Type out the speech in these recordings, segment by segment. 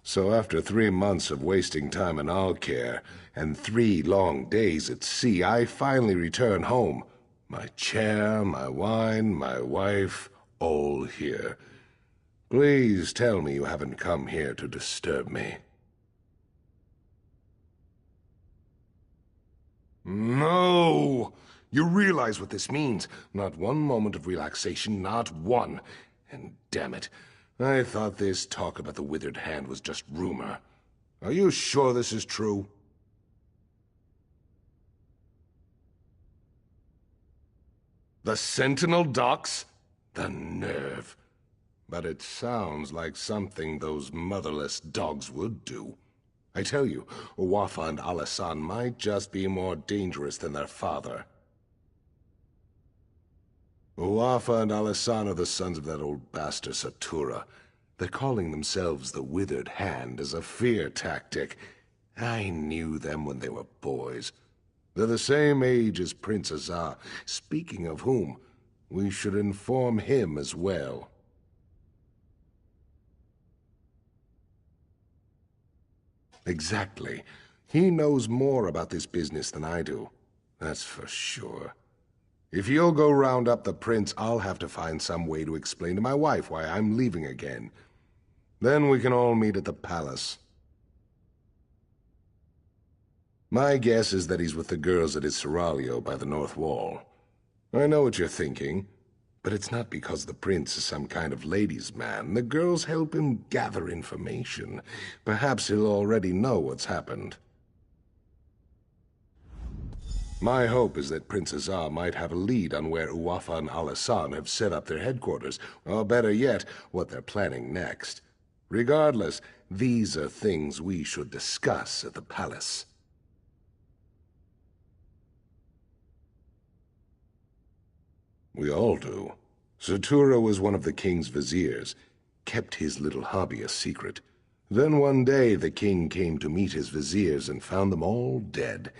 So after 3 months of wasting time in our care, and 3 long days at sea, I finally return home. My chair, my wine, my wife, all here. Please tell me you haven't come here to disturb me. No! You realize what this means. Not one moment of relaxation, not one. And damn it, I thought this talk about the withered hand was just rumor. Are you sure this is true? The Sentinel docks? The nerve. But it sounds like something those motherless dogs would do. I tell you, Uwafa and Alasan might just be more dangerous than their father. Uwafa and Alasan are the sons of that old bastard Satura. They're calling themselves the Withered Hand as a fear tactic. I knew them when they were boys. They're the same age as Prince Azar. Speaking of whom, we should inform him as well. Exactly. He knows more about this business than I do. That's for sure. If you'll go round up the prince, I'll have to find some way to explain to my wife why I'm leaving again. Then we can all meet at the palace. My guess is that he's with the girls at his seraglio by the north wall. I know what you're thinking, but it's not because the prince is some kind of ladies' man. The girls help him gather information. Perhaps he'll already know what's happened. My hope is that Prince Azar might have a lead on where Uwafa and Alasan have set up their headquarters, or better yet, what they're planning next. Regardless, these are things we should discuss at the palace. We all do. Satura was one of the king's viziers, kept his little hobby a secret. Then one day the king came to meet his viziers and found them all dead.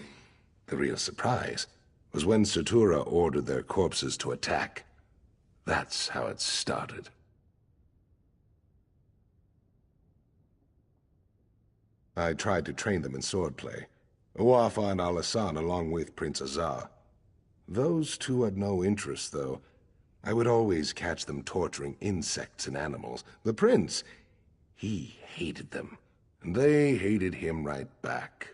The real surprise was when Satura ordered their corpses to attack. That's how it started. I tried to train them in swordplay. Uwafa and Alasan along with Prince Azar. Those two had no interest, though. I would always catch them torturing insects and animals. The prince, he hated them, and they hated him right back.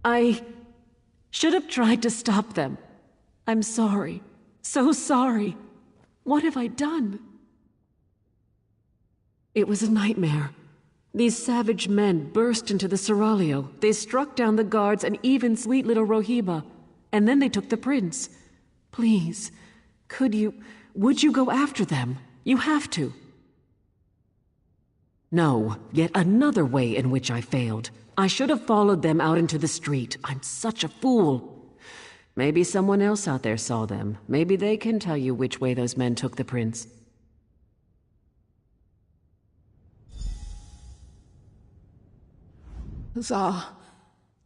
I should have tried to stop them. I'm sorry. So sorry. What have I done? It was a nightmare. These savage men burst into the seraglio. They struck down the guards and even sweet little Rohiba. And then they took the prince. Please, would you go after them? You have to. No, yet another way in which I failed. I should have followed them out into the street. I'm such a fool. Maybe someone else out there saw them. Maybe they can tell you which way those men took the prince. Huzzah.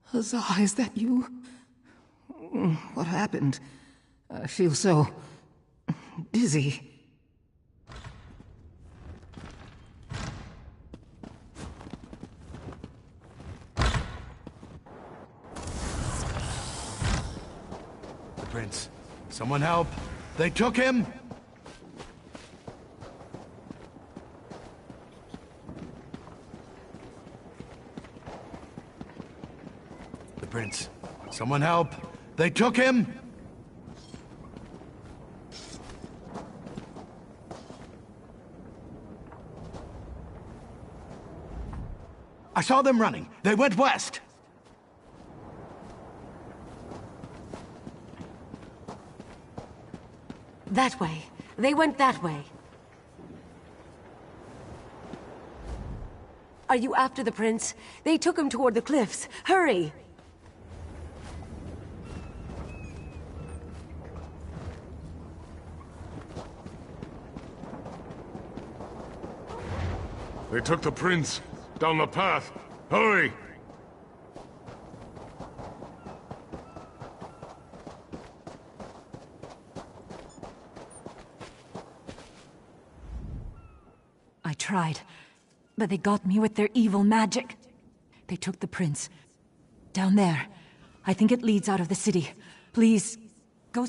Huzzah, is that you? What happened? I feel so dizzy. Prince, someone help! They took him! prince. Someone help! They took him! I saw them running. They went west. That way. They went that way. Are you after the prince? They took him toward the cliffs. Hurry! They took the prince. Down the path. Hurry! I tried, but they got me with their evil magic. They took the prince. Down there. I think it leads out of the city. Please, go...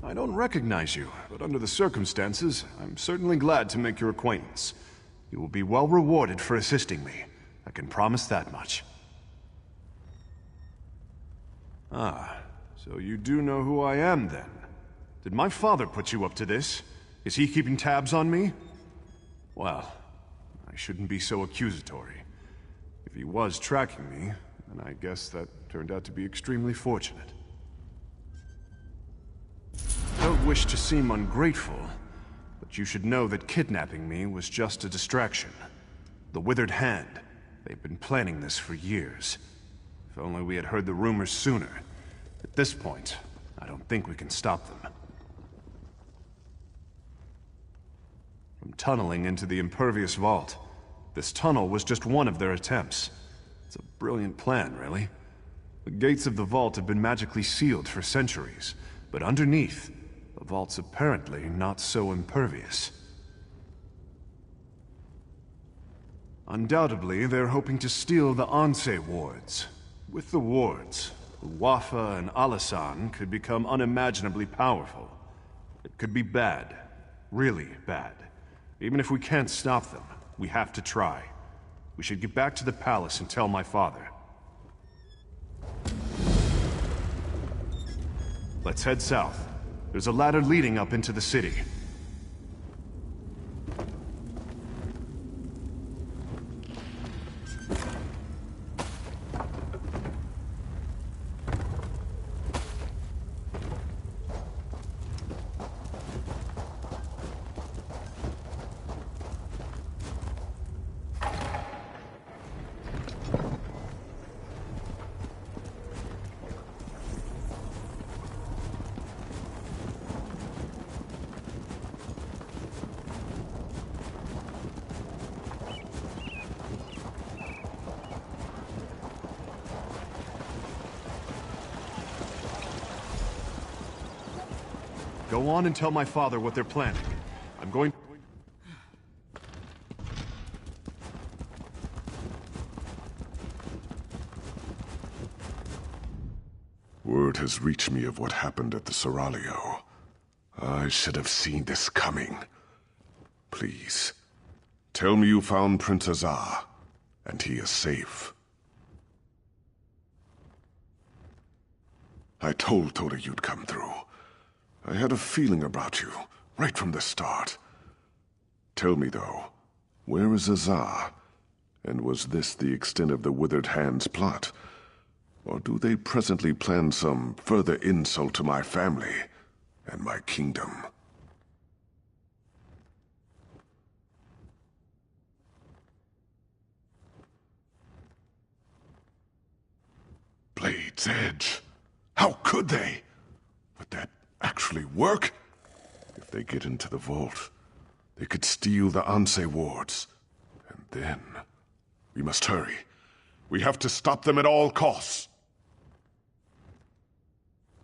I don't recognize you, but under the circumstances, I'm certainly glad to make your acquaintance. You will be well rewarded for assisting me. I can promise that much. Ah, so you do know who I am, then? Did my father put you up to this? Is he keeping tabs on me? Well, I shouldn't be so accusatory. If he was tracking me, then I guess that turned out to be extremely fortunate. I don't wish to seem ungrateful, but you should know that kidnapping me was just a distraction. The Withered Hand. They've been planning this for years. If only we had heard the rumors sooner. At this point, I don't think we can stop them. From tunneling into the impervious vault, this tunnel was just one of their attempts. It's a brilliant plan, really. The gates of the vault have been magically sealed for centuries, but underneath, the vault's apparently not so impervious. Undoubtedly, they're hoping to steal the Anse wards. With the wards, Wafa and Alasan could become unimaginably powerful. It could be bad. Really bad. Even if we can't stop them, we have to try. We should get back to the palace and tell my father. Let's head south. There's a ladder leading up into the city. Go on and tell my father what they're planning. I'm going... Word has reached me of what happened at the Seraglio. I should have seen this coming. Please, tell me you found Prince Azar, and he is safe. I told Toda you'd come through. I had a feeling about you, right from the start. Tell me, though, where is Azar? And was this the extent of the Withered Hand's plot? Or do they presently plan some further insult to my family and my kingdom? Blade's Edge. How could they? Would that actually work? If they get into the vault, they could steal the Anse wards. And then... we must hurry. We have to stop them at all costs.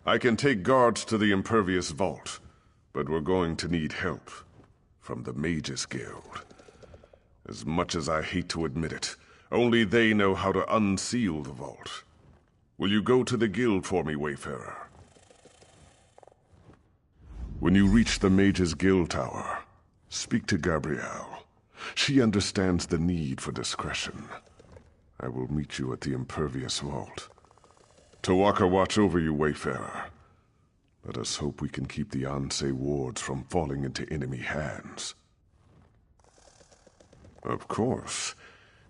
I can take guards to the impervious vault, but we're going to need help from the Mages Guild. As much as I hate to admit it, only they know how to unseal the vault. Will you go to the guild for me, Wayfarer? When you reach the Mages Guild Tower, speak to Gabrielle. She understands the need for discretion. I will meet you at the impervious vault. Tawaka watch over you, Wayfarer. Let us hope we can keep the Anse wards from falling into enemy hands. Of course.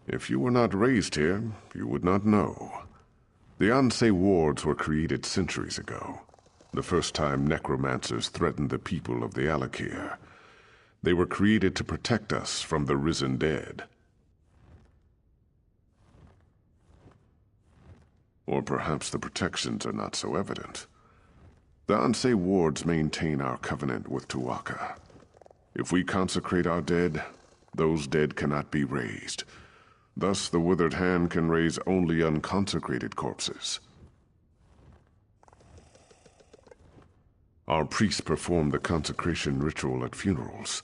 If you were not raised here, you would not know. The Anse wards were created centuries ago. The first time necromancers threatened the people of the Alakir. They were created to protect us from the risen dead. Or perhaps the protections are not so evident. The Anse wards maintain our covenant with Tuwaka. If we consecrate our dead, those dead cannot be raised. Thus, the Withered Hand can raise only unconsecrated corpses. Our priests perform the consecration ritual at funerals.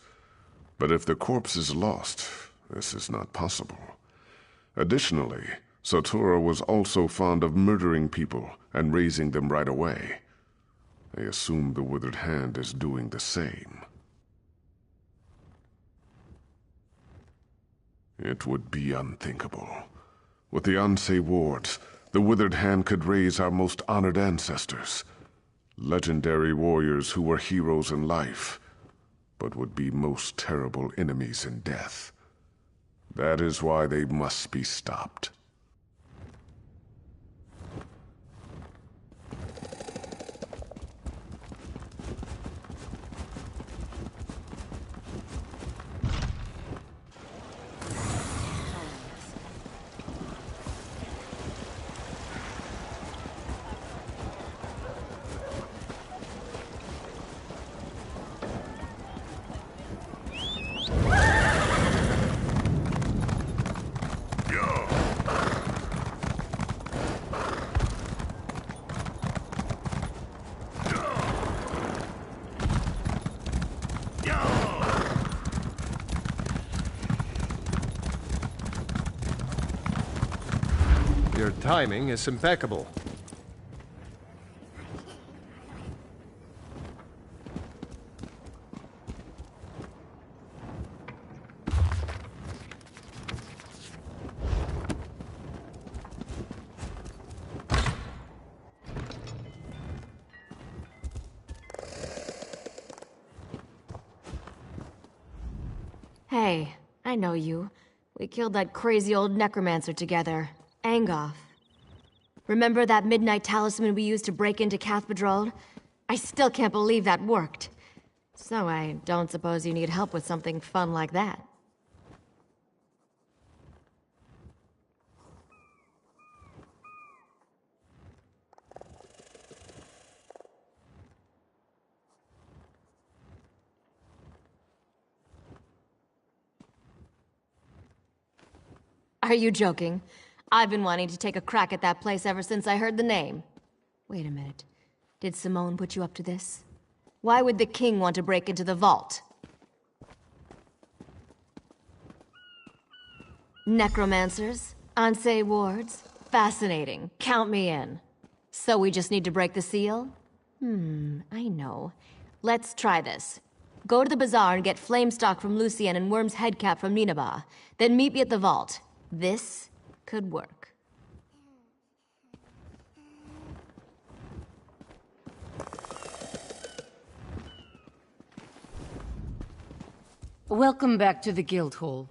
But if the corpse is lost, this is not possible. Additionally, Satora was also fond of murdering people and raising them right away. I assume the Withered Hand is doing the same. It would be unthinkable. With the Anse wards, the Withered Hand could raise our most honored ancestors. Legendary warriors who were heroes in life, but would be most terrible enemies in death. That is why they must be stopped. Your timing is impeccable. Hey, I know you. We killed that crazy old necromancer together, Angoff. Remember that midnight talisman we used to break into Cathedral? I still can't believe that worked. So I don't suppose you need help with something fun like that. Are you joking? I've been wanting to take a crack at that place ever since I heard the name. Wait a minute. Did Simone put you up to this? Why would the king want to break into the vault? Necromancers? Ansei wards? Fascinating. Count me in. So we just need to break the seal? I know. Let's try this. Go to the bazaar and get flamestock from Lucien and Worm's headcap from Nineveh. Then meet me at the vault. This could work. Welcome back to the Guildhall.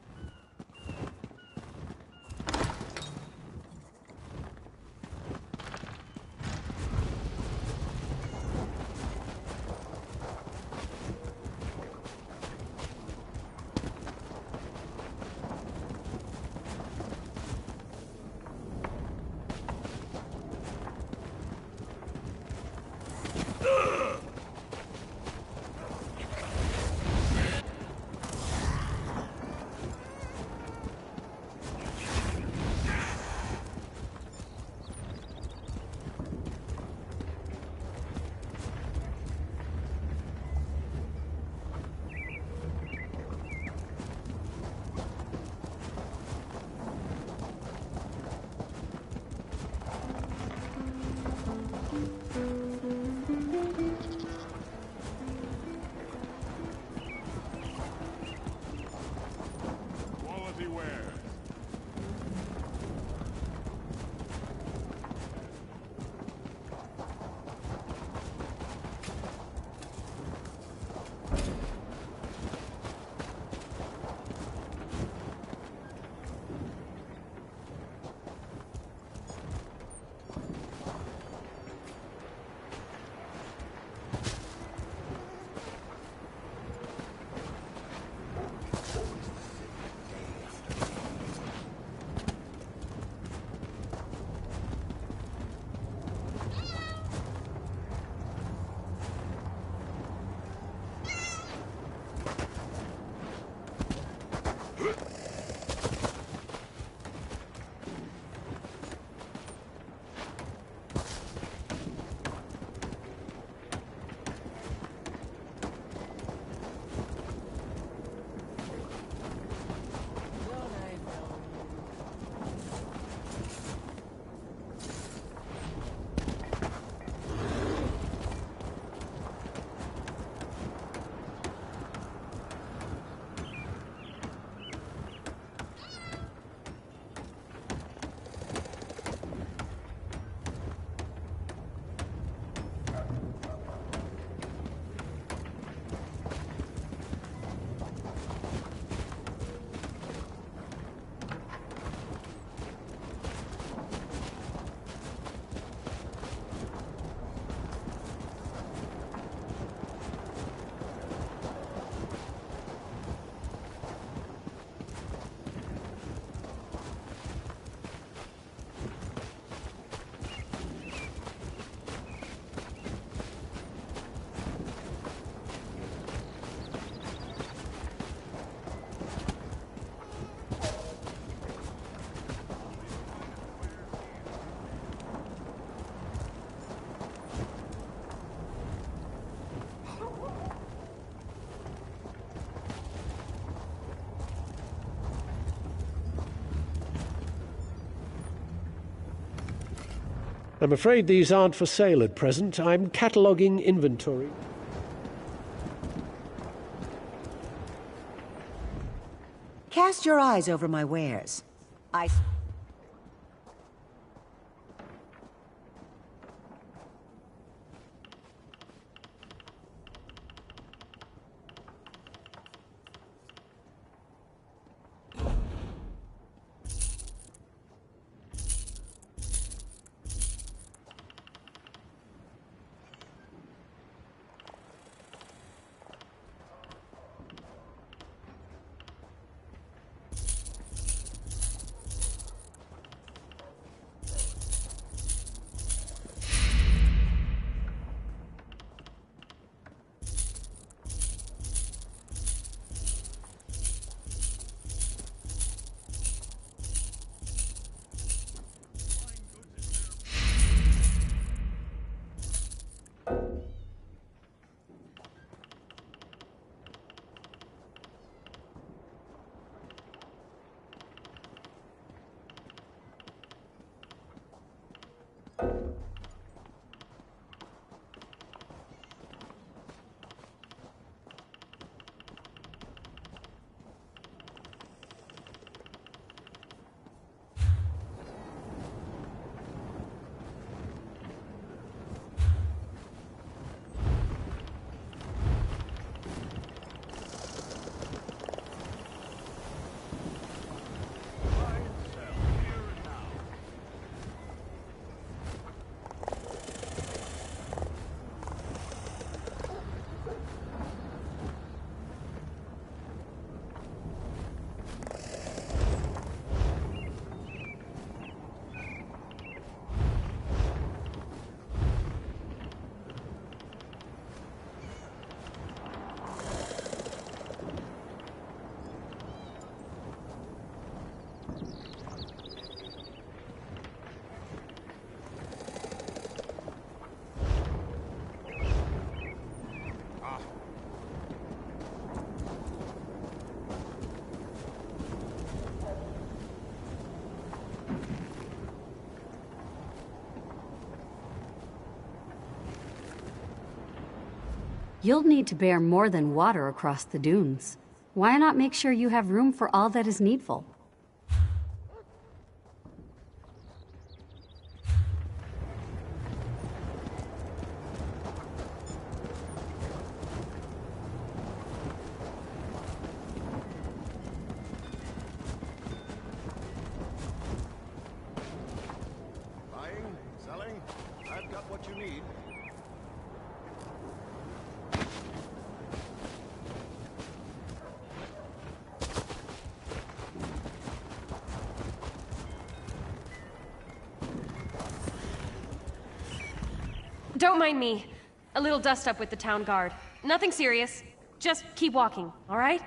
I'm afraid these aren't for sale at present. I'm cataloguing inventory. Cast your eyes over my wares. You'll need to bear more than water across the dunes. Why not make sure you have room for all that is needful? Buying? Selling? I've got what you need. Don't mind me. A little dust up with the town guard. Nothing serious. Just keep walking, all right?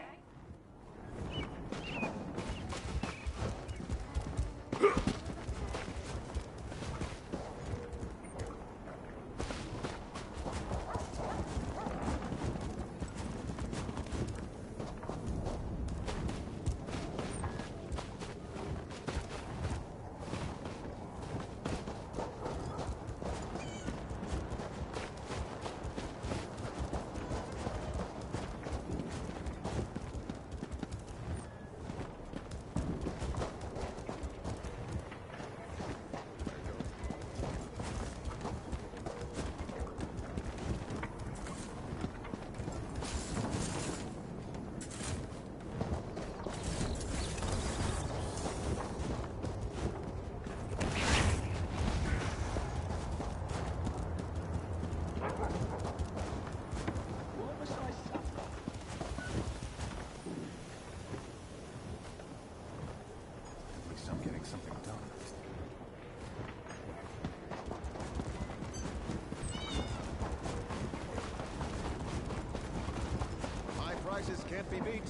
Prices can't be beat.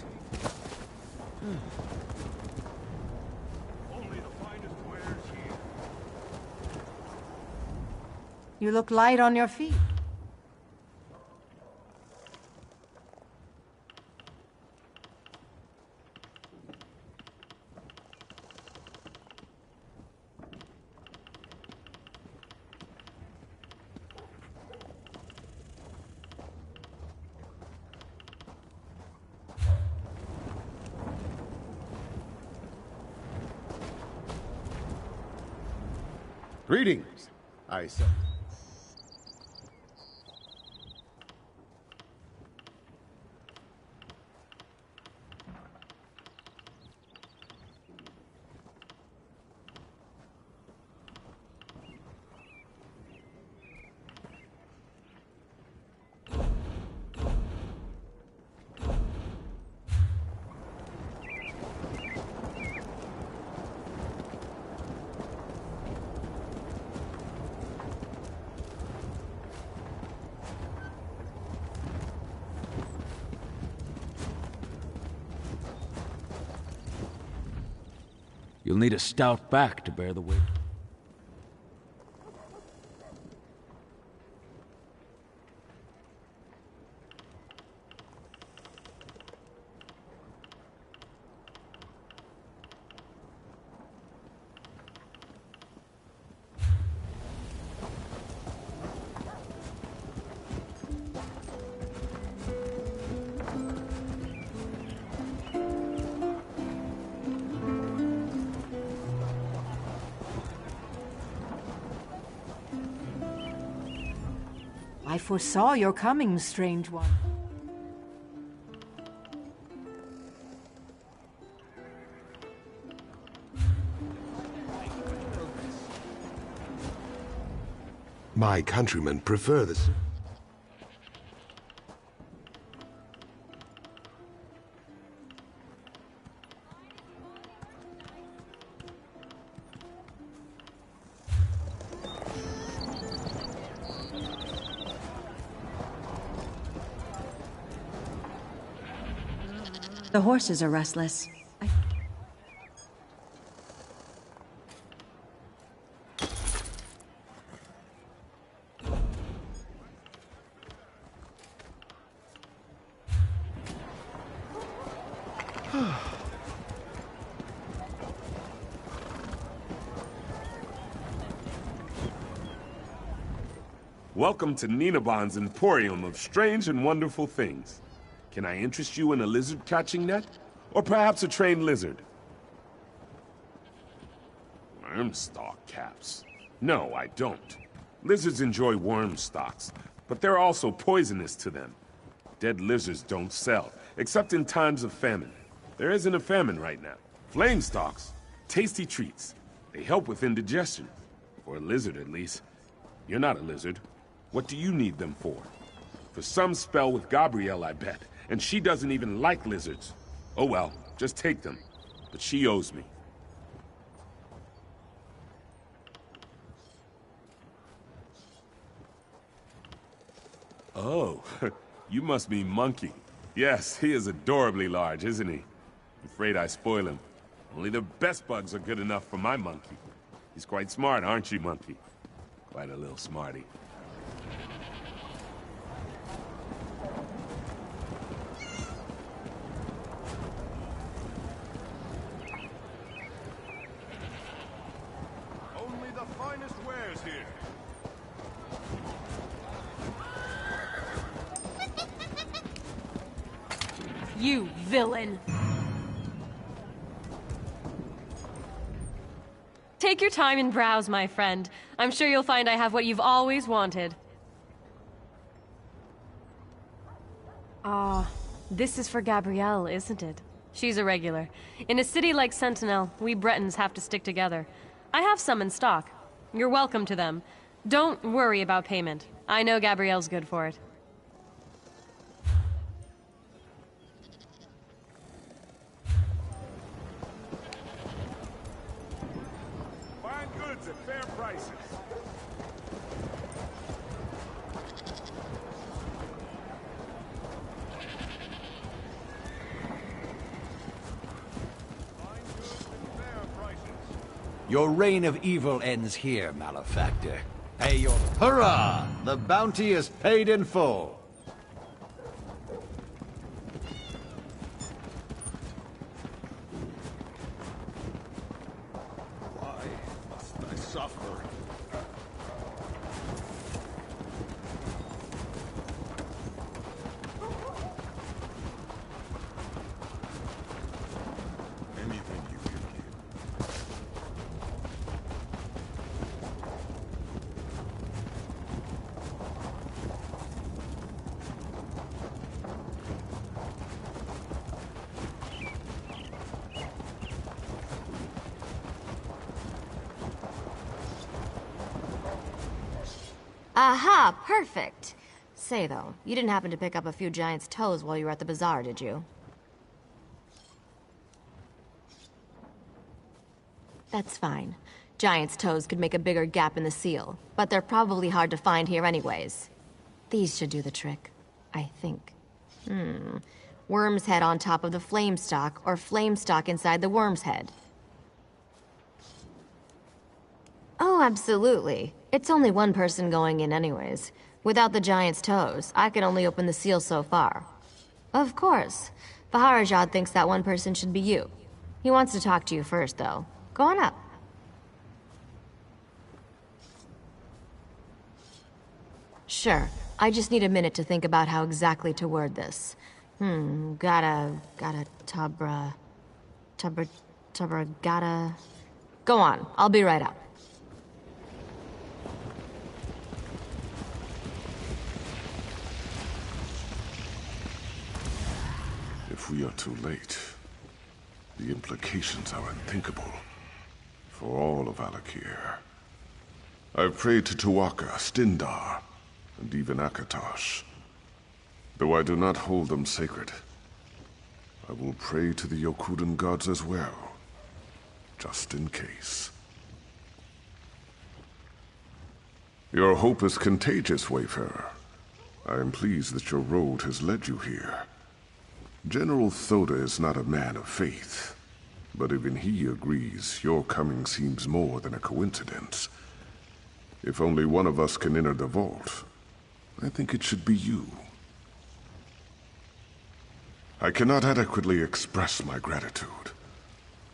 Only the finest wares here. You look light on your feet. Greetings. I said. You'll need a stout back to bear the weight. I foresaw your coming, strange one. My countrymen prefer this. The horses are restless. Welcome to Ninabon's Emporium of strange and wonderful things. Can I interest you in a lizard catching net? Or perhaps a trained lizard? Worm stalk caps. No, I don't. Lizards enjoy worm stalks, but they're also poisonous to them. Dead lizards don't sell, except in times of famine. There isn't a famine right now. Flame stalks, tasty treats. They help with indigestion. For a lizard, at least. You're not a lizard. What do you need them for? For some spell with Gabrielle, I bet. And she doesn't even like lizards. Oh well, just take them. But she owes me. Oh, you must mean Monkey. Yes, he is adorably large, isn't he? I'm afraid I spoil him. Only the best bugs are good enough for my monkey. He's quite smart, aren't you, Monkey? Quite a little smarty. Only the finest wares here. You villain! Take your time and browse, my friend. I'm sure you'll find I have what you've always wanted. Ah, this is for Gabrielle, isn't it? She's a regular. In a city like Sentinel, we Bretons have to stick together. I have some in stock. You're welcome to them. Don't worry about payment. I know Gabrielle's good for it. Fine goods at fair prices. Your reign of evil ends here, malefactor. Pay your... Hurrah! The bounty is paid in full. Why must I suffer? Anything you can give. Aha, perfect. Say, though, you didn't happen to pick up a few giants' toes while you were at the bazaar, did you? That's fine. Giant's toes could make a bigger gap in the seal, but they're probably hard to find here anyways. These should do the trick, I think. Worm's head on top of the flame stalk, or flame stalk inside the worm's head. Oh, absolutely. It's only one person going in anyways. Without the giant's toes, I can only open the seal so far. Of course. Baharajad thinks that one person should be you. He wants to talk to you first, though. Go on up. Sure. I just need a minute to think about how exactly to word this. Gotta, gotta. Go on. I'll be right up. If we are too late, the implications are unthinkable for all of Alakir. I've prayed to Tuaka, Stindar, and even Akatosh. Though I do not hold them sacred, I will pray to the Yokudan gods as well, just in case. Your hope is contagious, Wayfarer. I am pleased that your road has led you here. General Thoda is not a man of faith, but even he agrees your coming seems more than a coincidence. If only one of us can enter the vault, I think it should be you. I cannot adequately express my gratitude.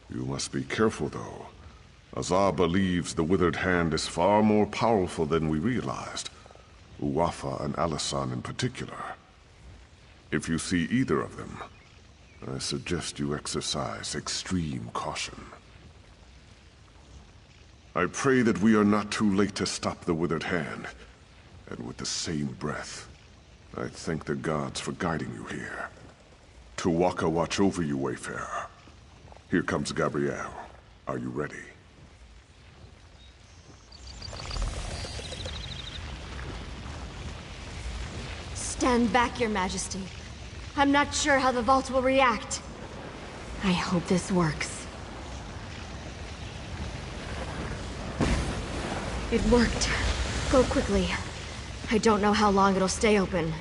You must be careful, though. Azar believes the Withered Hand is far more powerful than we realized. Uwafa and Alisan in particular. If you see either of them, I suggest you exercise extreme caution. I pray that we are not too late to stop the Withered Hand. And with the same breath, I thank the gods for guiding you here. Tuwaka watch over you, Wayfarer. Here comes Gabrielle. Are you ready? Stand back, Your Majesty. I'm not sure how the vault will react. I hope this works. It worked. Go quickly. I don't know how long it'll stay open.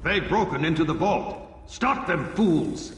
They've broken into the vault. Stop them, fools!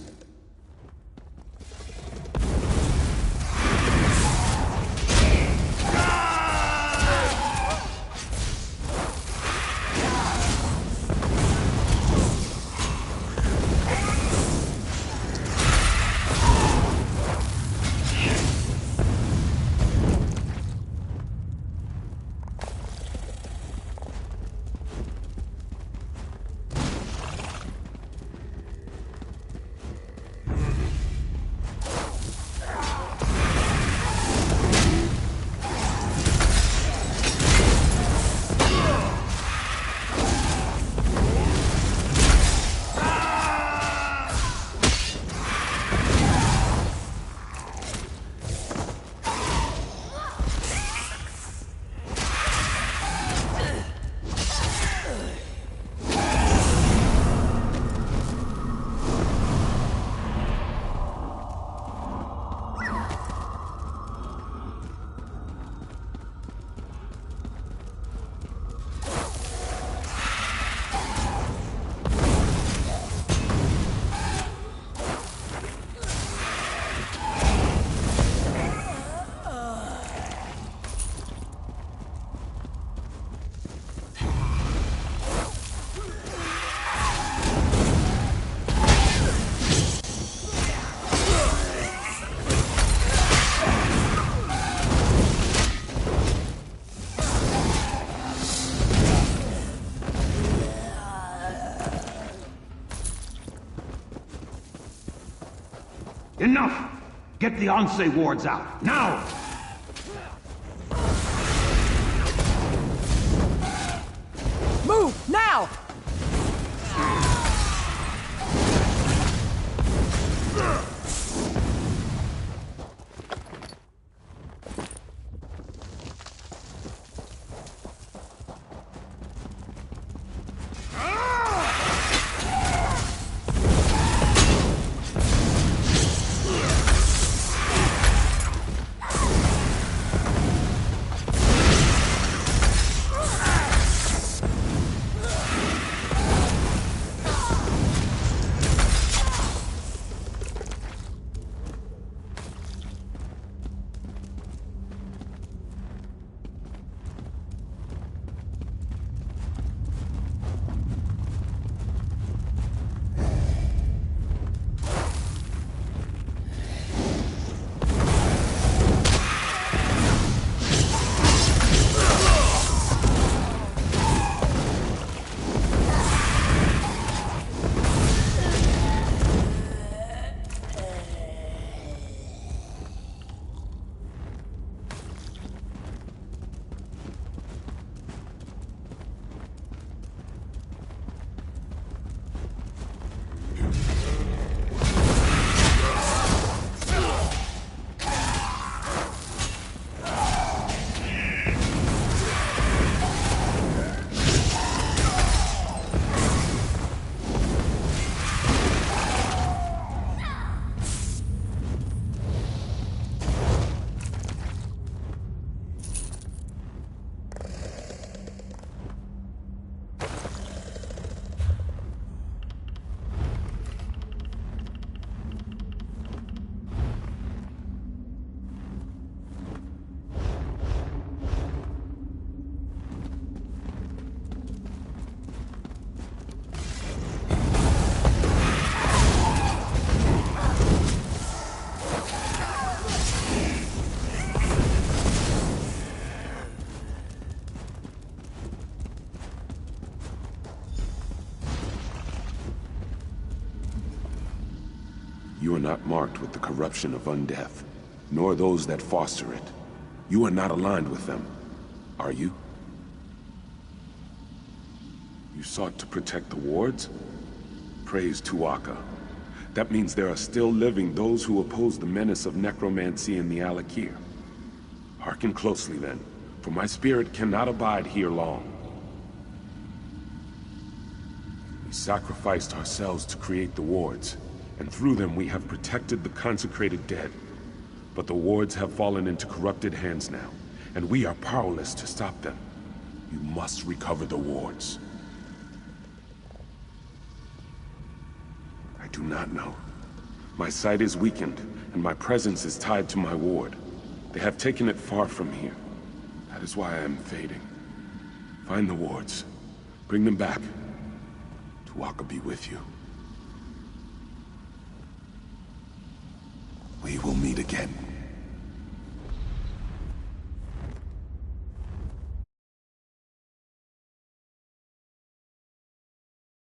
Enough! Get the Ansei wards out, now! You are not marked with the corruption of undeath, nor those that foster it. You are not aligned with them, are you? You sought to protect the wards? Praise Tuatha. That means there are still living those who oppose the menace of necromancy in the Alakir. Hearken closely then, for my spirit cannot abide here long. We sacrificed ourselves to create the wards, and through them we have protected the consecrated dead. But the wards have fallen into corrupted hands now, and we are powerless to stop them. You must recover the wards. I do not know. My sight is weakened, and my presence is tied to my ward. They have taken it far from here. That is why I am fading. Find the wards. Bring them back. Tuatha be with you. We will meet again.